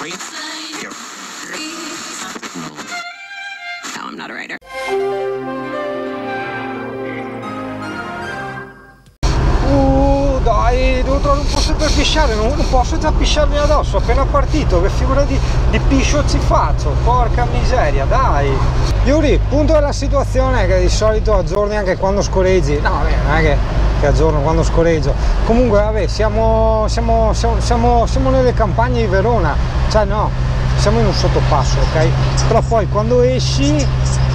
No, I'm not a writer. Dai, devo trovare un posto per pisciare, non posso già pisciarmi addosso, appena partito, che figura di piscio ci faccio, porca miseria, dai. Yuri, punto della situazione è che di solito aggiorni anche quando scorreggi, no vabbè, non è che aggiorno quando scorreggio, comunque vabbè, siamo nelle campagne di Verona, cioè no, siamo in un sottopasso, ok? Però poi quando esci,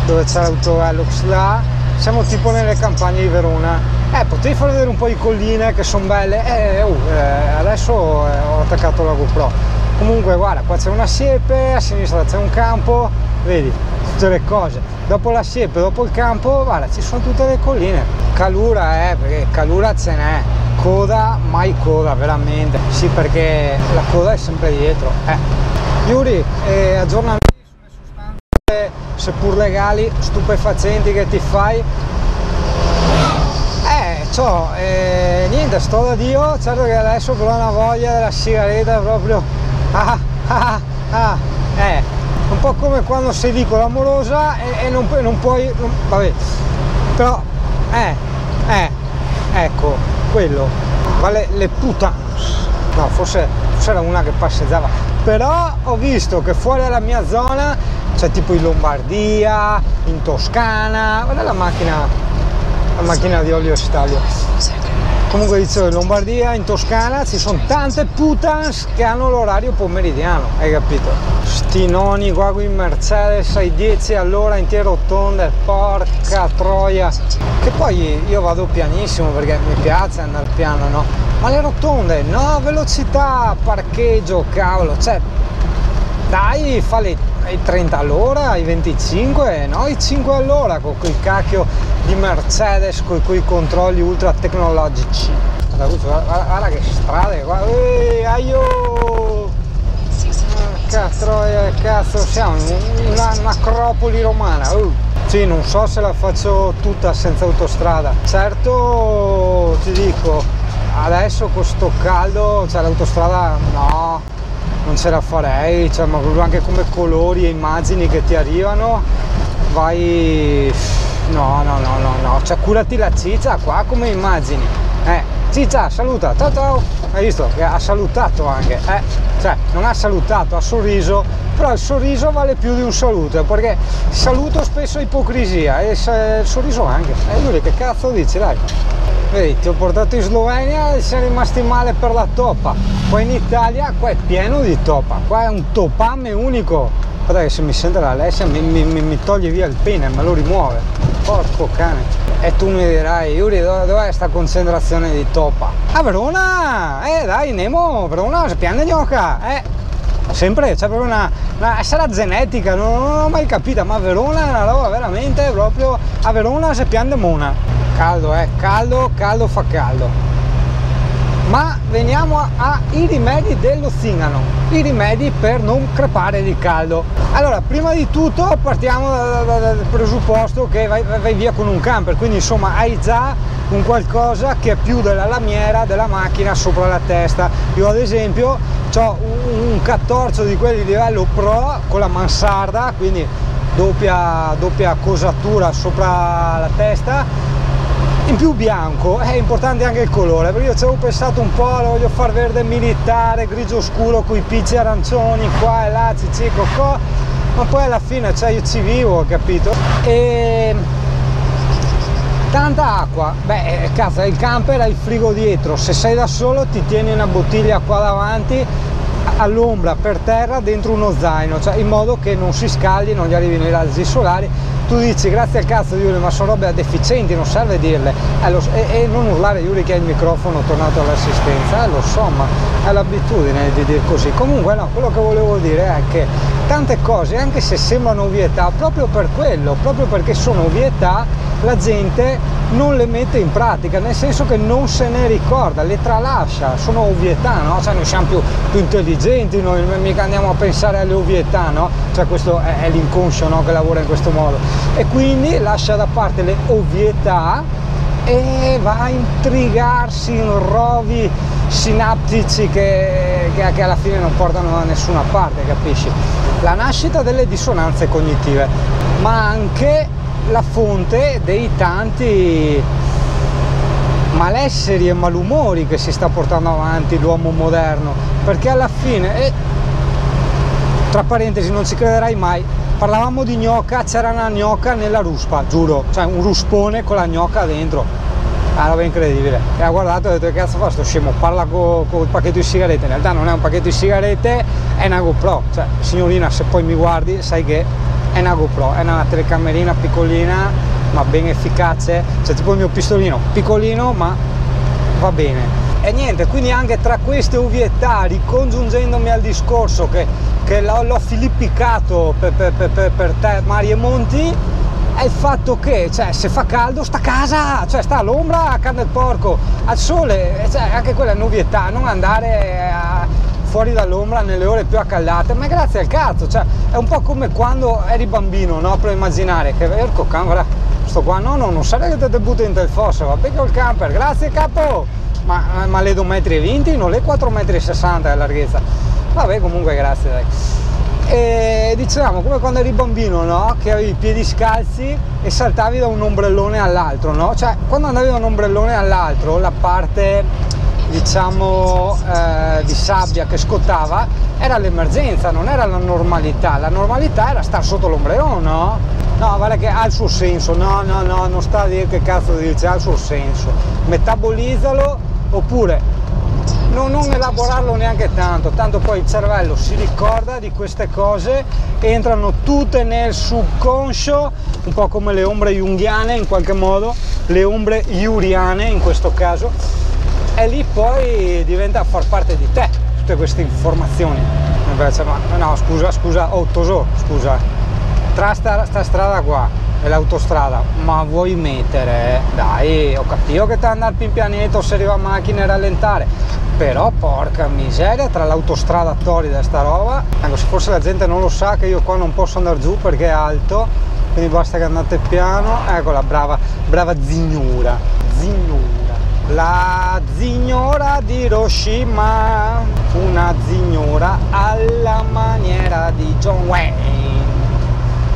dove c'è l'autovelox là, siamo tipo nelle campagne di Verona. Potevi far vedere un po' di colline che sono belle, adesso ho attaccato la GoPro. Comunque guarda, qua c'è una siepe, a sinistra c'è un campo, vedi, tutte le cose. Dopo la siepe, dopo il campo, guarda, ci sono tutte le colline. Calura, perché calura ce n'è, coda, mai coda, veramente. Sì, perché la coda è sempre dietro. Yuri, aggiornamenti sulle sostanze, seppur legali, stupefacenti che ti fai. Niente, sto da Dio, certo che adesso però una voglia della sigaretta proprio un po' come quando sei lì con l'amorosa e non puoi, vabbè, però ecco, quello vale le putanos, no, forse era una che passeggiava, però ho visto che fuori dalla mia zona c'è tipo in Lombardia, in Toscana, guarda la macchina di olio Stalio. Comunque dicevo, in Lombardia, in Toscana ci sono tante putans che hanno l'orario pomeridiano, hai capito? Sti noni qua con i Mercedes ai 10 all'ora in rotonde, porca troia. Che poi io vado pianissimo perché mi piace andare piano, no? Ma le rotonde, no, velocità, parcheggio, cavolo, cioè dai, fa i 30 all'ora, i 25, no? I 5 all'ora con quel cacchio di Mercedes, con quei controlli ultra tecnologici. Guarda che strade, guarda, aio! Troia, cazzo, siamo un'acropoli romana. Sì, non so se la faccio tutta senza autostrada. Certo, ti dico, adesso con sto caldo, cioè l'autostrada no, non ce la farei, cioè, ma anche come colori e immagini che ti arrivano, vai, no, cioè curati la ciccia qua come immagini, ciccia, saluta, ciao ciao, hai visto che ha salutato anche, cioè non ha salutato, ha sorriso, però il sorriso vale più di un saluto, perché il saluto spesso è ipocrisia e il sorriso anche, lui che cazzo dici, dai. Vedi, ti ho portato in Slovenia e siamo rimasti male per la toppa. Poi in Italia qua è pieno di toppa, qua è un topame unico. Guarda che se mi sente la Alessia mi toglie via il pene, me lo rimuove. Porco cane. E tu mi dirai, Yuri, dov'è sta concentrazione di toppa? A Verona! Dai, Nemo, Verona, piano gnocca, sempre, c'è proprio una sarà genetica, non l'ho mai capita, ma Verona è una roba veramente proprio, a Verona si pian mona. Caldo, caldo fa caldo. Ma veniamo ai rimedi dello zingano, i rimedi per non crepare di caldo. Allora, prima di tutto partiamo dal presupposto che vai via con un camper, quindi insomma hai già un qualcosa che è più della lamiera della macchina sopra la testa. Io ad esempio ho un cattorcio di quelli di livello pro con la mansarda, quindi doppia cosatura sopra la testa, in più bianco. È importante anche il colore, perché io ci avevo pensato un po', lo voglio far verde militare, grigio scuro con i picci arancioni qua e là, cicci, cocò, ma poi alla fine, cioè, io ci vivo, capito? E tanta acqua, beh, cazzo, il camper ha il frigo dietro, se sei da solo ti tieni una bottiglia qua davanti all'ombra per terra dentro uno zaino, cioè in modo che non si scaldi, non gli arrivino i razzi solari. Tu dici grazie al cazzo Yuri, ma sono robe deficienti, non serve dirle, e non urlare Yuri che ha il microfono tornato all'assistenza, lo so, ma è l'abitudine di dire così. Comunque no, quello che volevo dire è che tante cose, anche se sembrano ovvietà, proprio per quello, proprio perché sono ovvietà, la gente non le mette in pratica, nel senso che non se ne ricorda, le tralascia, sono ovvietà, no? Cioè noi siamo più intelligenti, noi mica andiamo a pensare alle ovvietà, no? Cioè questo è l'inconscio, no? Che lavora in questo modo, e quindi lascia da parte le ovvietà e va a intrigarsi in rovi sinaptici che alla fine non portano da nessuna parte, capisci? La nascita delle dissonanze cognitive, ma anche la fonte dei tanti malesseri e malumori che si sta portando avanti l'uomo moderno, perché alla fine, tra parentesi, non ci crederai mai, parlavamo di gnocca, c'era una gnocca nella ruspa, giuro, cioè un ruspone con la gnocca dentro, una roba incredibile. E ha guardato e ha detto: che cazzo fa sto scemo, parla con il pacchetto di sigarette. In realtà non è un pacchetto di sigarette, è una GoPro, cioè signorina, se poi mi guardi sai che è una GoPro, è una telecamerina piccolina ma ben efficace, cioè tipo il mio pistolino, piccolino ma va bene. E niente, quindi anche tra queste ovvietà, ricongiungendomi al discorso che l'ho filippicato per te, mari e monti, è il fatto che, cioè, se fa caldo sta a casa, cioè sta all'ombra a canna del porco, al sole, cioè, anche quella è un'ovvietà, non andare fuori dall'ombra nelle ore più accaldate, ma grazie al cazzo, cioè è un po' come quando eri bambino, no? Però immaginare che ecco, camera, sto qua, no, non sai che te butto in del fosso, va bene col camper, grazie capo, ma le 2,20 m, non le 4,60 m di larghezza, vabbè, comunque grazie, dai. E dicevamo come quando eri bambino, no? Che avevi i piedi scalzi e saltavi da un ombrellone all'altro, no? Cioè quando andavi da un ombrellone all'altro, la parte, diciamo, di sabbia che scottava era l'emergenza, non era la normalità era star sotto l'ombrellone, no? No, vale che ha il suo senso, no, non sta a dire che cazzo dice, ha il suo senso, metabolizzalo, oppure non elaborarlo neanche tanto poi il cervello si ricorda di queste cose, entrano tutte nel subconscio, un po' come le ombre junghiane in qualche modo, le ombre juriane in questo caso, e lì poi diventa a far parte di te tutte queste informazioni. Invece, ma no, scusa, oh Tosò, scusa, tra sta strada qua e l'autostrada, ma vuoi mettere, dai, ho capito che ti andare pian pianetto se arriva a macchina e rallentare, però porca miseria, tra l'autostrada torrida e sta roba, ecco, se forse la gente non lo sa che io qua non posso andare giù perché è alto, quindi basta che andate piano. Eccola, brava zignora, la zignora di Hiroshima, una zignora alla maniera di John Wayne.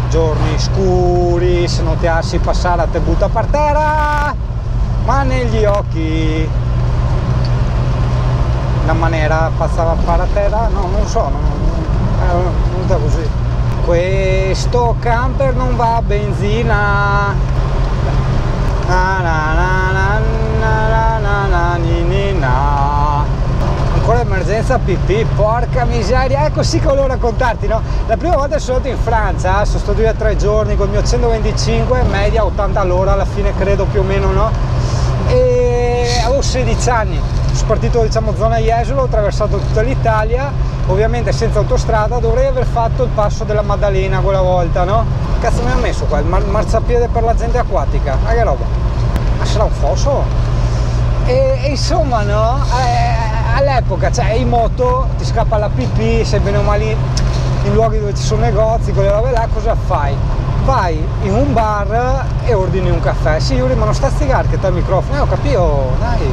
Giorni scuri, se non ti lasci passare te butta per terra, ma negli occhi la maniera passava per terra, no, non so, non è così. Questo camper non va a benzina, ancora emergenza pipì, porca miseria. Ecco sì che volevo raccontarti, no? La prima volta sono andato in Francia, sono stato via 3 giorni con il mio 125, media 80 all'ora alla fine credo più o meno, no? E avevo 16 anni, sono partito, diciamo, zona Jesolo, ho attraversato tutta l'Italia, ovviamente senza autostrada, dovrei aver fatto il passo della Maddalena quella volta, no? Cazzo mi ha messo qua, il marciapiede per la gente acquatica, ma che roba? Ma sarà un fosso? E insomma, no? All'epoca, cioè in moto ti scappa la pipì, sei bene o male in luoghi dove ci sono negozi, quelle robe là, cosa fai? Vai in un bar e ordini un caffè. Sì, Yuri, ma non sta a stigare che t'ha il microfono, ho capito, dai,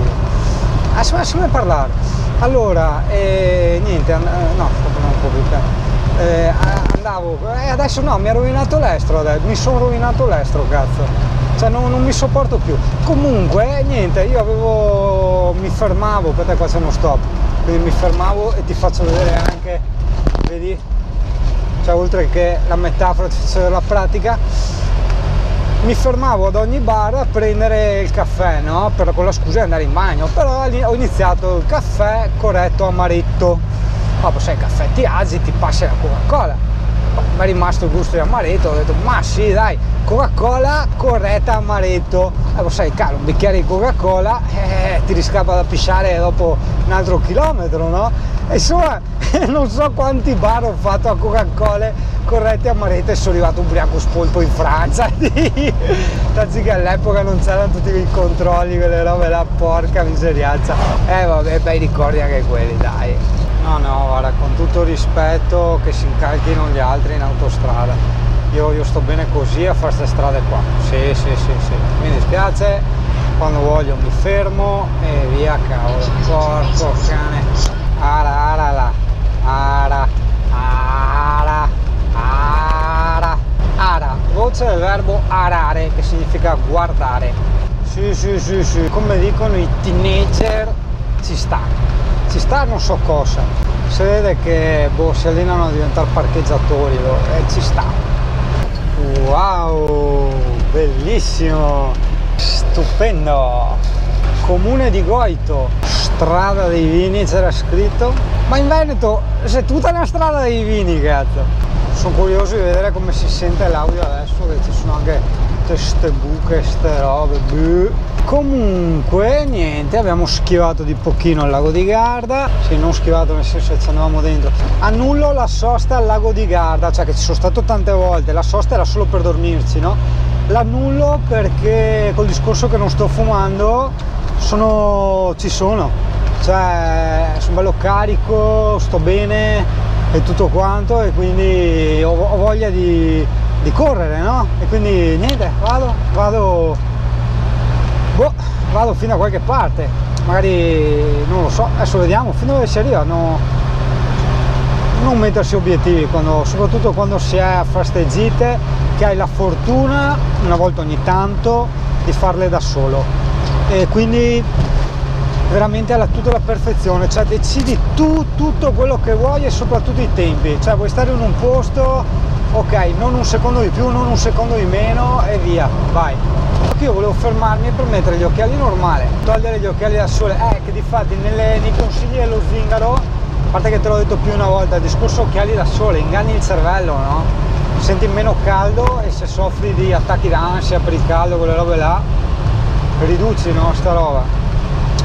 adesso mi parlare. Allora, niente, no, un po' più andavo, adesso no, mi ha rovinato l'estro, mi sono rovinato l'estro, cazzo. Cioè non mi sopporto più. Comunque niente, io mi fermavo, per te qua c'è uno stop, quindi mi fermavo e ti faccio vedere anche, vedi, cioè oltre che la metafora ti faccio vedere la pratica, mi fermavo ad ogni bar a prendere il caffè, no? Con la scusa di andare in bagno, però ho iniziato il caffè corretto amaretto. Poi sai, il caffè ti alzi, ti passi la Coca-Cola, mi è rimasto il gusto di amaretto, ho detto ma sì dai, Coca-Cola corretta amaretto, sai, caro, un bicchiere di Coca-Cola ti riscappa da pisciare dopo un altro chilometro, no? E insomma non so quanti bar ho fatto a Coca-Cola corrette amaretto e sono arrivato ubriaco spolpo in Francia. Tanto che all'epoca non c'erano tutti quei controlli, quelle robe là, porca miseriazza. Vabbè, bei ricordi anche quelli, dai. No, guarda, con tutto il rispetto, che si incalchino gli altri in autostrada, io sto bene così a fare queste strade qua, sì, mi dispiace, quando voglio mi fermo e via, cavolo, porco cane. Ara, voce del verbo arare, che significa guardare. Sì, come dicono i teenager, ci sta non so cosa, si vede che si allenano a diventare parcheggiatori e ci sta. Wow, bellissimo, stupendo. Comune di Goito, strada dei vini, c'era scritto, ma in Veneto c'è tutta una strada dei vini, cazzo. Sono curioso di vedere come si sente l'audio adesso, che ci sono anche queste buche, ste robe. Comunque niente, abbiamo schivato di pochino il lago di Garda, sì, non schivato nel senso che ci andavamo dentro. Annullo la sosta al lago di Garda, cioè che ci sono stato tante volte, la sosta era solo per dormirci, no? L'annullo perché col discorso che non sto fumando ci sono, cioè sono bello carico, sto bene e tutto quanto, e quindi ho voglia di correre, no? E quindi niente, vado fino a qualche parte, magari non lo so, adesso vediamo fino a dove si arriva. No, non mettersi obiettivi, soprattutto quando si è a fare gite, che hai la fortuna una volta ogni tanto di farle da solo, e quindi veramente alla tutta la perfezione, cioè decidi tu tutto quello che vuoi e soprattutto i tempi, cioè vuoi stare in un posto, ok, non un secondo di più, non un secondo di meno e via, vai. Io volevo fermarmi per mettere gli occhiali normali, togliere gli occhiali da sole, che difatti nei consigli dello Zingaro, a parte che te l'ho detto più una volta, il discorso occhiali da sole, inganni il cervello, no? Senti meno caldo e se soffri di attacchi d'ansia per il caldo, quelle robe là, riduci, no, sta roba,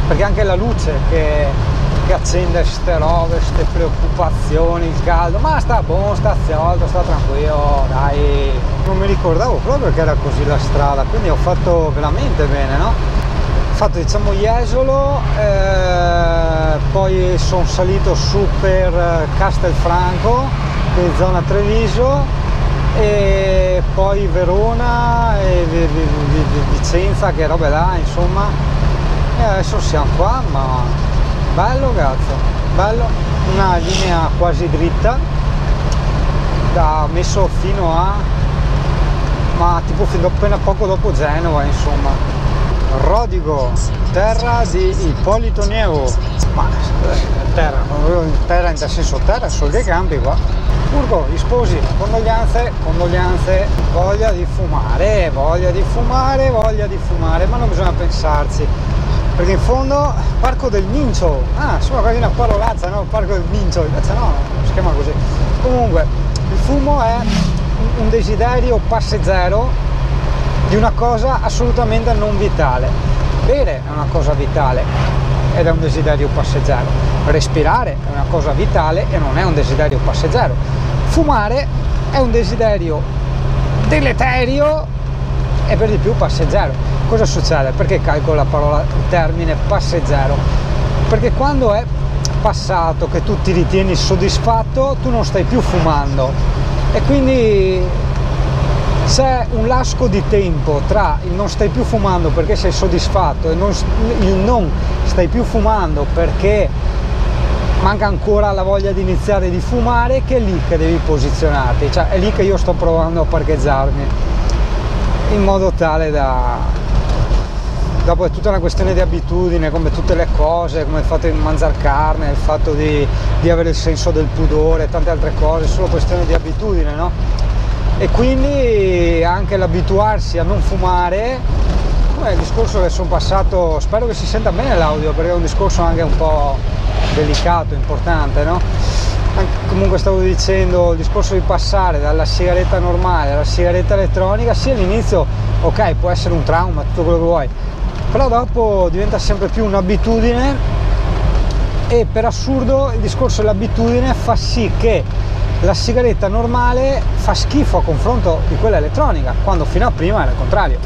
perché anche la luce che accende ste robe, ste preoccupazioni, il caldo, ma sta buono, sta ziotto, sta tranquillo, dai. Non mi ricordavo proprio che era così la strada, quindi ho fatto veramente bene, no? Ho fatto, diciamo, Jesolo, poi sono salito su per Castelfranco, in zona Treviso, e poi Verona e Vicenza, che robe là, insomma, e adesso siamo qua, ma bello, cazzo, bello, una linea quasi dritta, da messo fino a, ma tipo appena poco dopo Genova, insomma. Rodigo, terra di Ippolito Nievo, ma terra in senso terra, solo dei campi qua. Urgo, gli sposi, condoglianze, voglia di fumare, ma non bisogna pensarci, perché in fondo Parco del Mincio, sembra quasi una parolazza, no? Parco del Mincio, invece no, si chiama così. Comunque il fumo è un desiderio passeggero di una cosa assolutamente non vitale. Bere è una cosa vitale ed è un desiderio passeggero, respirare è una cosa vitale e non è un desiderio passeggero, fumare è un desiderio deleterio e per di più passeggero. Cosa succede? Perché calcolo la parola, il termine passeggero? Perché quando è passato, che tu ti ritieni soddisfatto, tu non stai più fumando, e quindi c'è un lasco di tempo tra il non stai più fumando perché sei soddisfatto e il non stai più fumando perché manca ancora la voglia di iniziare di fumare, che è lì che devi posizionarti, cioè è lì che io sto provando a parcheggiarmi, in modo tale da... Dopo è tutta una questione di abitudine, come tutte le cose, come il fatto di mangiare carne, il fatto di avere il senso del pudore, tante altre cose, è solo questione di abitudine, no? E quindi anche l'abituarsi a non fumare, come il discorso che sono passato, spero che si senta bene l'audio, perché è un discorso anche un po' delicato, importante, no? Comunque stavo dicendo, il discorso di passare dalla sigaretta normale alla sigaretta elettronica, sì, all'inizio ok, può essere un trauma, tutto quello che vuoi, però dopo diventa sempre più un'abitudine, e per assurdo il discorso dell'abitudine fa sì che la sigaretta normale fa schifo a confronto di quella elettronica, quando fino a prima era il contrario.